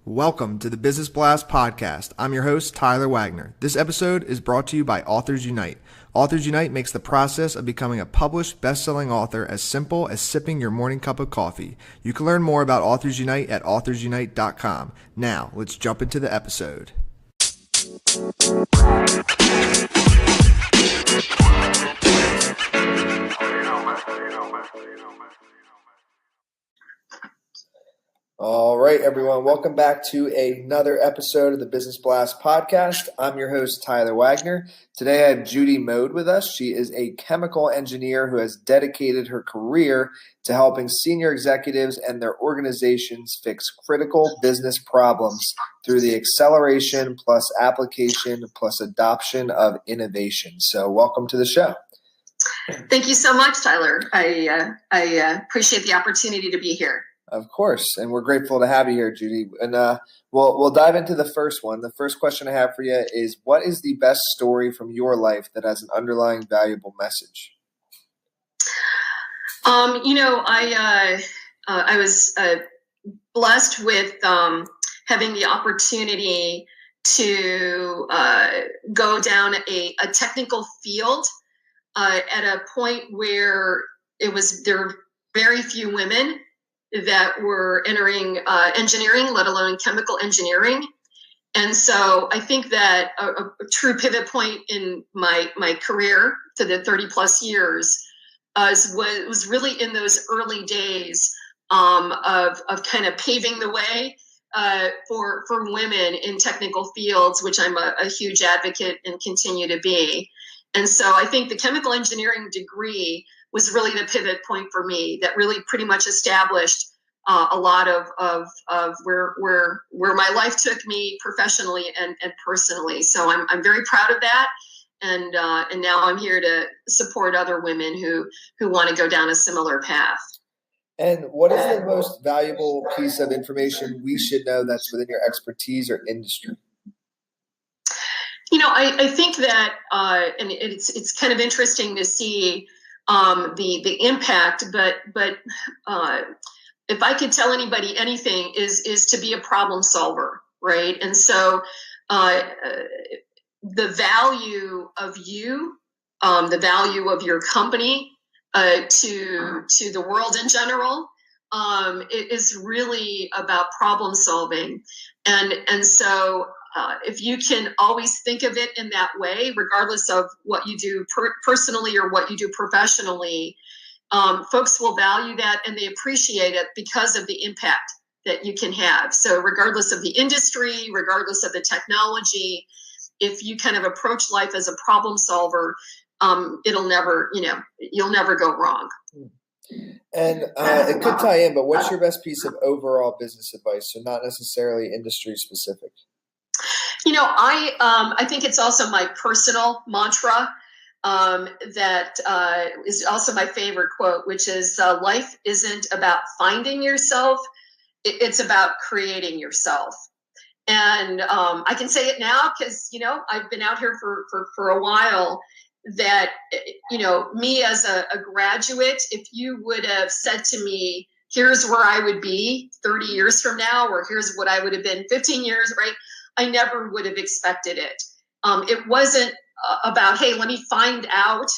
Welcome to the Business Blast podcast. I'm your host, Tyler Wagner. This episode is brought to you by Authors Unite. Authors Unite makes the process of becoming a published, best-selling author as simple as sipping your morning cup of coffee. You can learn more about Authors Unite at authorsunite.com. Now, let's jump into the episode. All right, everyone. Welcome back to another episode of the Business Blast podcast. I'm your host, Tyler Wagner. Today I have Judy with us. She is a chemical engineer who has dedicated her career to helping senior executives and their organizations fix critical business problems through the acceleration plus application plus adoption of innovation. So welcome to the show. Thank you so much, Tyler. I appreciate the opportunity to be here. Of course, and we're grateful to have you here, Judy. And we'll dive into the first one. The first question I have for you is, what is the best story from your life that has an underlying valuable message? I was blessed with having the opportunity to go down a technical field at a point where there were very few women that were entering engineering, let alone chemical engineering. And so I think that a true pivot point in my career to the 30 plus years was really in those early days of kind of paving the way for women in technical fields, which I'm a huge advocate and continue to be. And so I think the chemical engineering degree was really the pivot point for me that really pretty much established a lot of where my life took me professionally and personally. So I'm very proud of that. And now I'm here to support other women who want to go down a similar path. And what is the most valuable piece of information we should know that's within your expertise or industry? I think that, and it's kind of interesting to see the impact, but if I could tell anybody anything, is to be a problem solver, right? And so the value of you, the value of your company to the world in general, it is really about problem solving, and so. If you can always think of it in that way, regardless of what you do personally or what you do professionally, folks will value that and they appreciate it because of the impact that you can have. So regardless of the industry, regardless of the technology, if you kind of approach life as a problem solver, you'll never go wrong. And it could tie in, but what's your best piece of overall business advice? So not necessarily industry specific. I think it's also my personal mantra that is also my favorite quote, which is life isn't about finding yourself. It's about creating yourself. And I can say it now because, I've been out here for a while that, me as a graduate, if you would have said to me, here's where I would be 30 years from now, or here's what I would have been 15 years, right? I never would have expected it. It wasn't about, hey, let me find out.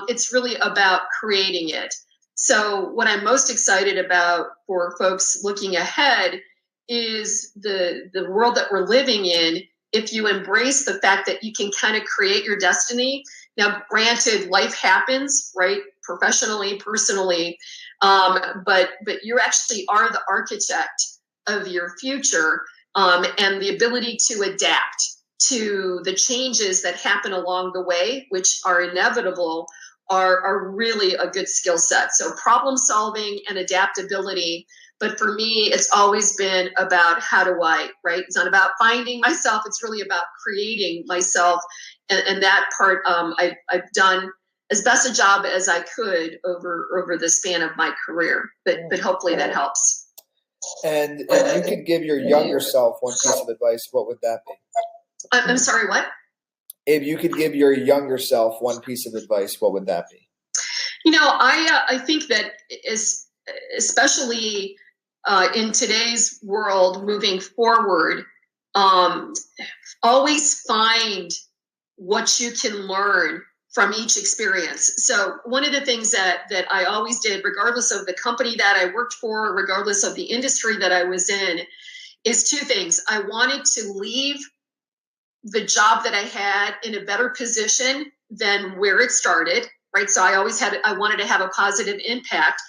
It's really about creating it. So what I'm most excited about for folks looking ahead is the world that we're living in. If you embrace the fact that you can kind of create your destiny. Now, granted, life happens, right? Professionally, personally, but you actually are the architect of your future. And the ability to adapt to the changes that happen along the way, which are inevitable, are really a good skill set. So problem solving and adaptability. But for me, it's always been about how do I, right? It's not about finding myself. It's really about creating myself. And that part I've done as best a job as I could over the span of my career. But hopefully that helps. And if you could give your younger self one piece of advice, what would that be? I'm sorry, what? If you could give your younger self one piece of advice, what would that be? I think that especially in today's world moving forward, always find what you can learn from each experience. So one of the things that I always did, regardless of the company that I worked for, regardless of the industry that I was in, is two things. I wanted to leave the job that I had in a better position than where it started, right? So I wanted to have a positive impact,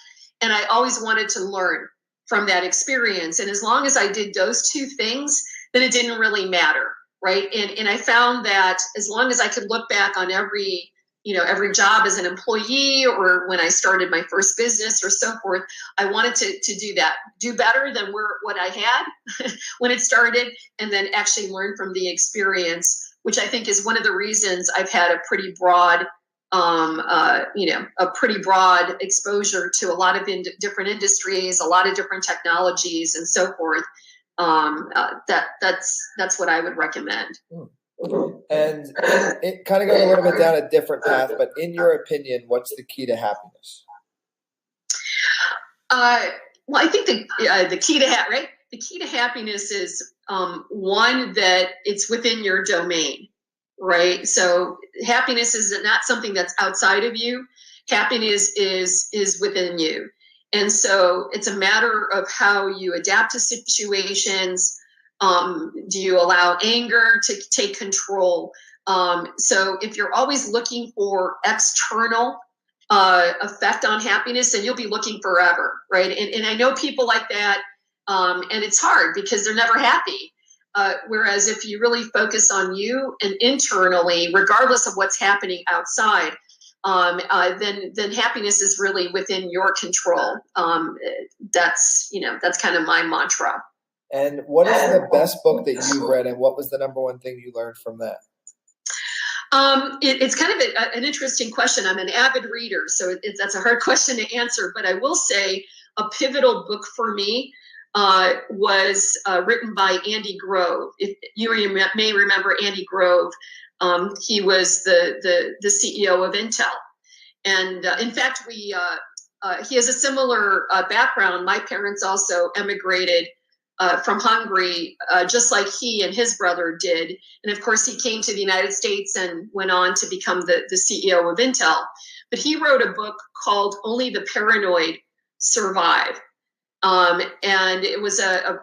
and I always wanted to learn from that experience. And as long as I did those two things, then it didn't really matter, right? And I found that as long as I could look back on every job as an employee, or when I started my first business or so forth, I wanted to do that, do better than what I had when it started, and then actually learn from the experience, which I think is one of the reasons I've had a pretty broad exposure to a lot of different industries, a lot of different technologies, and so forth. That's what I would recommend. And it kind of goes a little bit down a different path, but in your opinion, what's the key to happiness? Well, I think the key to happiness is one, that it's within your domain, right? So happiness is not something that's outside of you. Happiness is within you. And so it's a matter of how you adapt to situations. Do you allow anger to take control? So if you're always looking for external effect on happiness, then you'll be looking forever, right? And I know people like that, and it's hard because they're never happy. Whereas if you really focus on you and internally, regardless of what's happening outside, then happiness is really within your control. That's kind of my mantra. And what is the best book that you've read, and what was the number one thing you learned from that? It's kind of an interesting question. I'm an avid reader, so that's a hard question to answer. But I will say a pivotal book for me was written by Andy Grove. If you may remember Andy Grove, he was the CEO of Intel, and in fact, he has a similar background. My parents also emigrated from Hungary, just like he and his brother did. And of course, he came to the United States and went on to become the CEO of Intel. But he wrote a book called Only the Paranoid Survive. And it was a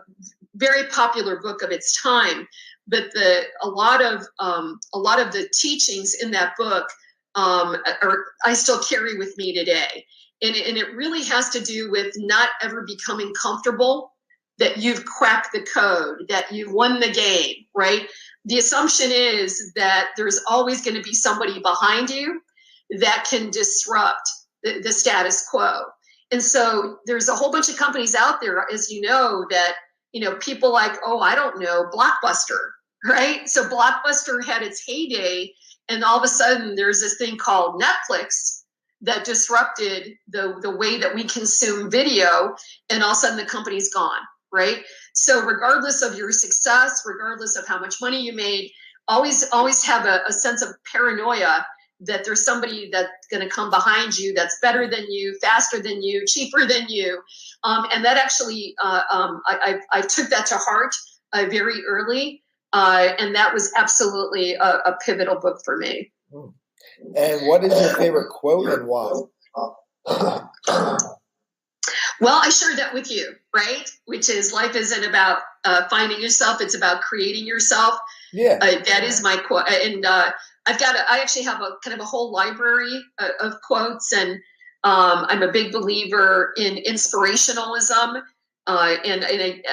very popular book of its time. But a lot of the teachings in that book I still carry with me today. And it really has to do with not ever becoming comfortable that you've cracked the code, that you've won the game, right? The assumption is that there's always going to be somebody behind you that can disrupt the status quo. And so there's a whole bunch of companies out there, as you know, that, people like, I don't know, Blockbuster, right? So Blockbuster had its heyday, and all of a sudden there's this thing called Netflix that disrupted the way that we consume video, and all of a sudden the company's gone. Right. So regardless of your success, regardless of how much money you made, always have a sense of paranoia that there's somebody that's going to come behind you that's better than you, faster than you, cheaper than you. And that actually, I took that to heart very early. And that was absolutely a pivotal book for me. And what is your favorite quote and why? Well, I shared that with you, right? Which is, life isn't about finding yourself; it's about creating yourself. Yeah, that is my quote, and I actually have a kind of a whole library of quotes, and I'm a big believer in inspirationalism. And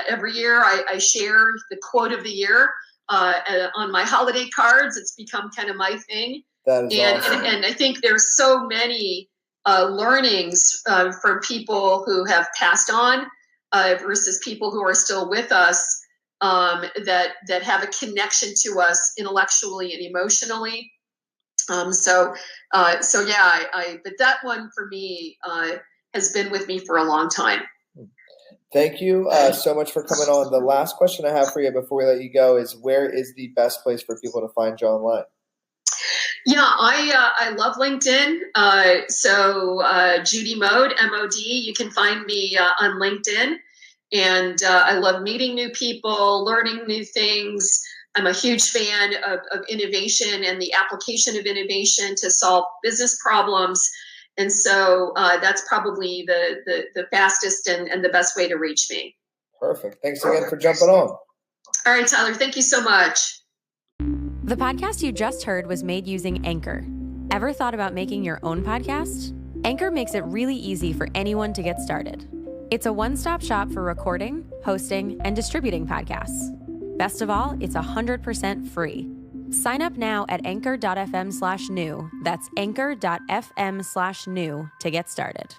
every year I share the quote of the year on my holiday cards. It's become kind of my thing. That is awesome. And I think there's so many learnings from people who have passed on versus people who are still with us that have a connection to us intellectually and emotionally. So yeah, but that one for me has been with me for a long time. Thank you so much for coming on. The last question I have for you before we let you go is, where is the best place for people to find you online? Yeah, I love LinkedIn. So Judy Mode, MOD, you can find me on LinkedIn. And I love meeting new people, learning new things. I'm a huge fan of innovation and the application of innovation to solve business problems. And so that's probably the fastest and the best way to reach me. Perfect. Thanks again for jumping on. All right, Tyler, thank you so much. The podcast you just heard was made using Anchor. Ever thought about making your own podcast? Anchor makes it really easy for anyone to get started. It's a one-stop shop for recording, hosting, and distributing podcasts. Best of all, it's 100% free. Sign up now at anchor.fm/new. That's anchor.fm/new to get started.